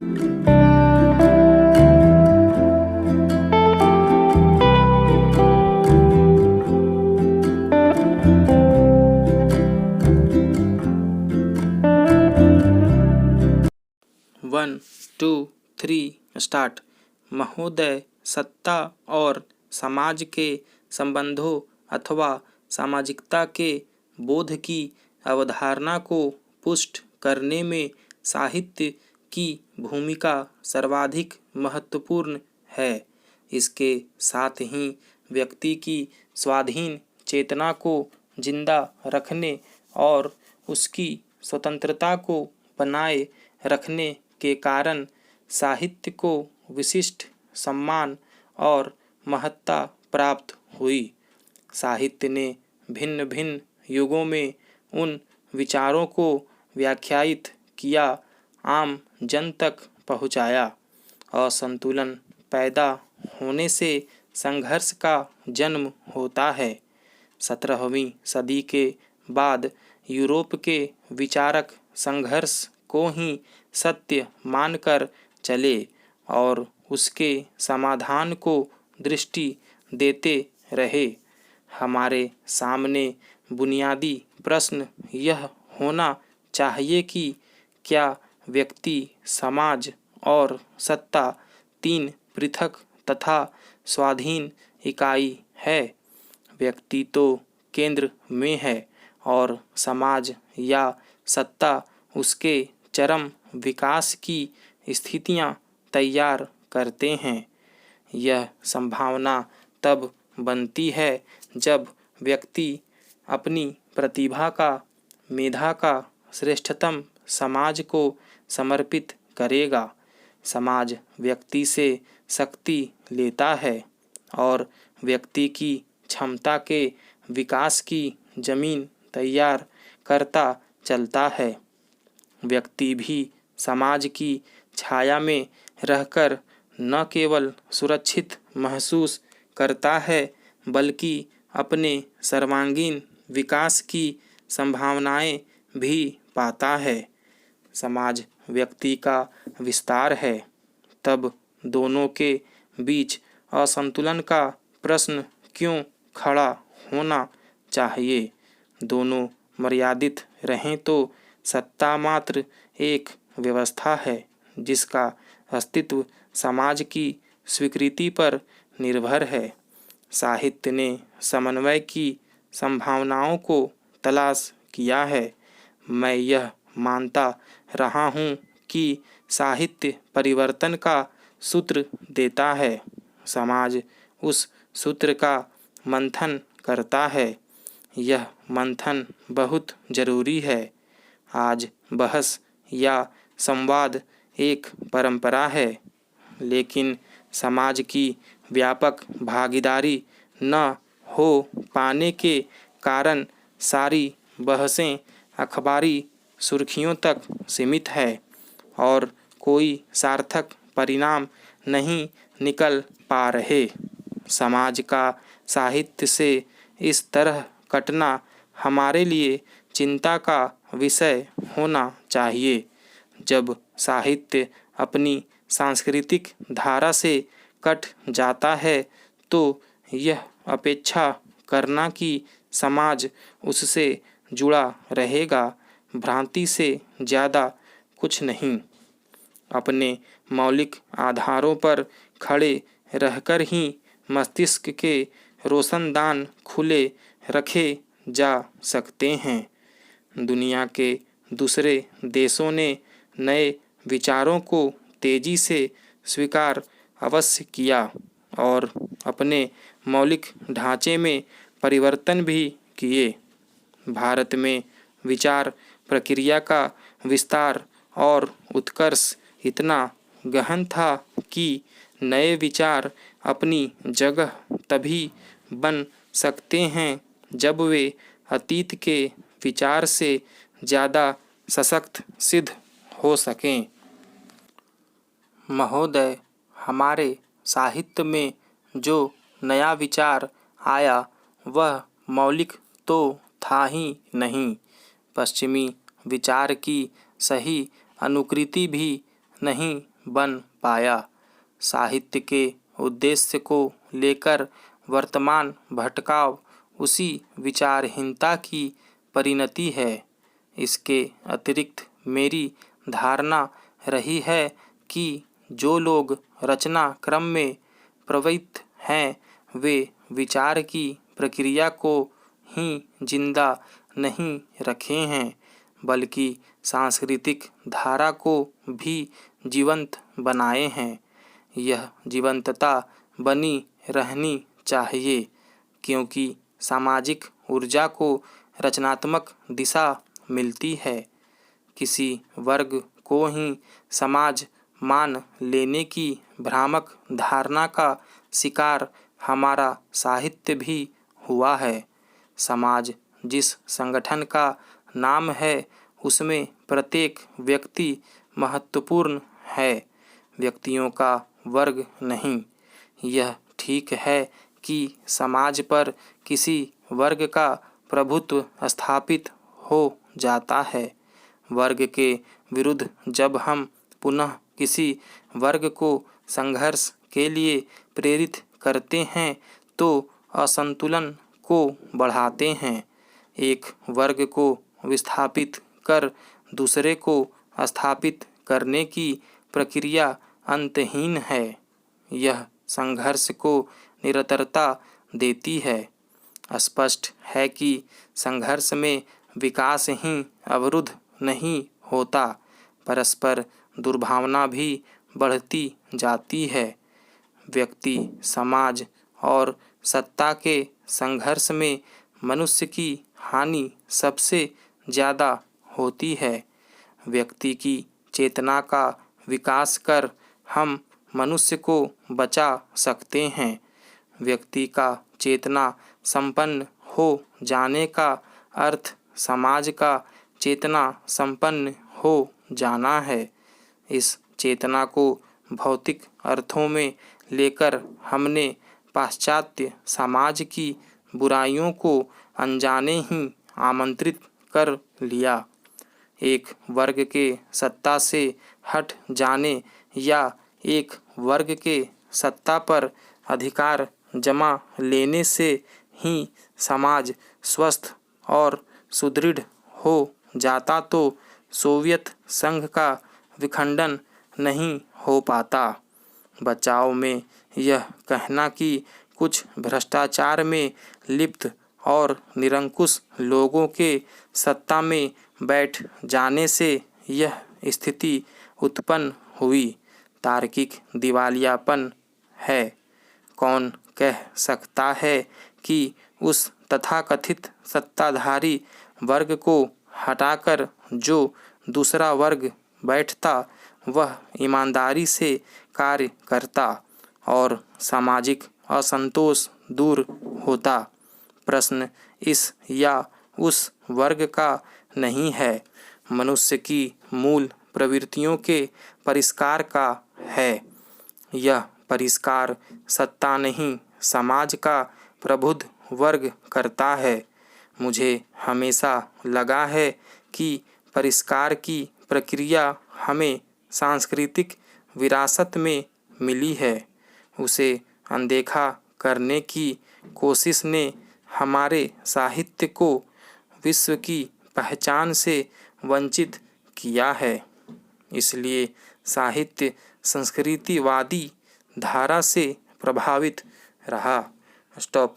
1 2 3 start. महोदय, सत्ता और समाज के संबंधों अथवा सामाजिकता के बोध की अवधारणा को पुष्ट करने में साहित्य की भूमिका सर्वाधिक महत्वपूर्ण है। इसके साथ ही व्यक्ति की स्वाधीन चेतना को जिंदा रखने और उसकी स्वतंत्रता को बनाए रखने के कारण साहित्य को विशिष्ट सम्मान और महत्ता प्राप्त हुई। साहित्य ने भिन्न भिन्न युगों में उन विचारों को व्याख्यायित किया, आम जन तक पहुँचाया। असंतुलन पैदा होने से संघर्ष का जन्म होता है। 17वीं सदी के बाद यूरोप के विचारक संघर्ष को ही सत्य मानकर चले और उसके समाधान को दृष्टि देते रहे। हमारे सामने बुनियादी प्रश्न यह होना चाहिए कि क्या व्यक्ति, समाज और सत्ता तीन पृथक तथा स्वाधीन इकाई है? व्यक्ति तो केंद्र में है और समाज या सत्ता उसके चरम विकास की स्थितियां तैयार करते हैं। यह संभावना तब बनती है जब व्यक्ति अपनी प्रतिभा का, मेधा का श्रेष्ठतम समाज को समर्पित करेगा। समाज व्यक्ति से शक्ति लेता है और व्यक्ति की क्षमता के विकास की जमीन तैयार करता चलता है। व्यक्ति भी समाज की छाया में रहकर न केवल सुरक्षित महसूस करता है बल्कि अपने सर्वांगीण विकास की संभावनाएं भी पाता है। समाज व्यक्ति का विस्तार है, तब दोनों के बीच असंतुलन का प्रश्न क्यों खड़ा होना चाहिए? दोनों मर्यादित रहें तो सत्ता मात्र एक व्यवस्था है जिसका अस्तित्व समाज की स्वीकृति पर निर्भर है। साहित्य ने समन्वय की संभावनाओं को तलाश किया है। मैं यह मानता रहा हूँ कि साहित्य परिवर्तन का सूत्र देता है, समाज उस सूत्र का मंथन करता है। यह मंथन बहुत जरूरी है। आज बहस या संवाद एक परंपरा है, लेकिन समाज की व्यापक भागीदारी न हो पाने के कारण सारी बहसें अखबारी सुर्खियों तक सीमित है और कोई सार्थक परिणाम नहीं निकल पा रहे। समाज का साहित्य से इस तरह कटना हमारे लिए चिंता का विषय होना चाहिए। जब साहित्य अपनी सांस्कृतिक धारा से कट जाता है तो यह अपेक्षा करना कि समाज उससे जुड़ा रहेगा भ्रांति से ज़्यादा कुछ नहीं। अपने मौलिक आधारों पर खड़े रहकर ही मस्तिष्क के रोशनदान खुले रखे जा सकते हैं। दुनिया के दूसरे देशों ने नए विचारों को तेजी से स्वीकार अवश्य किया और अपने मौलिक ढांचे में परिवर्तन भी किए। भारत में विचार प्रक्रिया का विस्तार और उत्कर्ष इतना गहन था कि नए विचार अपनी जगह तभी बन सकते हैं जब वे अतीत के विचार से ज़्यादा सशक्त सिद्ध हो सकें। महोदय, हमारे साहित्य में जो नया विचार आया वह मौलिक तो था ही नहीं, पश्चिमी विचार की सही अनुकृति भी नहीं बन पाया। साहित्य के उद्देश्य को लेकर वर्तमान भटकाव उसी विचारहीनता की परिणति है। इसके अतिरिक्त मेरी धारणा रही है कि जो लोग रचना क्रम में प्रवृत्त हैं वे विचार की प्रक्रिया को ही जिंदा नहीं रखे हैं बल्कि सांस्कृतिक धारा को भी जीवंत बनाए हैं। यह जीवंतता बनी रहनी चाहिए क्योंकि सामाजिक ऊर्जा को रचनात्मक दिशा मिलती है। किसी वर्ग को ही समाज मान लेने की भ्रामक धारणा का शिकार हमारा साहित्य भी हुआ है। समाज जिस संगठन का नाम है उसमें प्रत्येक व्यक्ति महत्वपूर्ण है, व्यक्तियों का वर्ग नहीं। यह ठीक है कि समाज पर किसी वर्ग का प्रभुत्व स्थापित हो जाता है। वर्ग के विरुद्ध जब हम पुनः किसी वर्ग को संघर्ष के लिए प्रेरित करते हैं तो असंतुलन को बढ़ाते हैं। एक वर्ग को विस्थापित कर दूसरे को स्थापित करने की प्रक्रिया अंतहीन है। यह संघर्ष को निरंतरता देती है। स्पष्ट है कि संघर्ष में विकास ही अवरुद्ध नहीं होता, परस्पर दुर्भावना भी बढ़ती जाती है। व्यक्ति, समाज और सत्ता के संघर्ष में मनुष्य की हानि सबसे ज़्यादा होती है। व्यक्ति की चेतना का विकास कर हम मनुष्य को बचा सकते हैं। व्यक्ति का चेतना संपन्न हो जाने का अर्थ समाज का चेतना संपन्न हो जाना है। इस चेतना को भौतिक अर्थों में लेकर हमने पाश्चात्य समाज की बुराइयों को अनजाने ही आमंत्रित कर लिया। एक वर्ग के सत्ता से हट जाने या एक वर्ग के सत्ता पर अधिकार जमा लेने से ही समाज स्वस्थ और सुदृढ़ हो जाता तो सोवियत संघ का विखंडन नहीं हो पाता। बचाव में यह कहना कि कुछ भ्रष्टाचार में लिप्त और निरंकुश लोगों के सत्ता में बैठ जाने से यह स्थिति उत्पन्न हुई, तार्किक दिवालियापन है। कौन कह सकता है कि उस तथाकथित सत्ताधारी वर्ग को हटाकर जो दूसरा वर्ग बैठता वह ईमानदारी से कार्य करता और सामाजिक असंतोष दूर होता। प्रश्न इस या उस वर्ग का नहीं है, मनुष्य की मूल प्रवृत्तियों के परिष्कार का है। यह परिष्कार सत्ता नहीं समाज का प्रबुद्ध वर्ग करता है। मुझे हमेशा लगा है कि परिष्कार की प्रक्रिया हमें सांस्कृतिक विरासत में मिली है। उसे अनदेखा करने की कोशिश ने हमारे साहित्य को विश्व की पहचान से वंचित किया है। इसलिए साहित्य संस्कृतिवादी धारा से प्रभावित रहा। स्टॉप।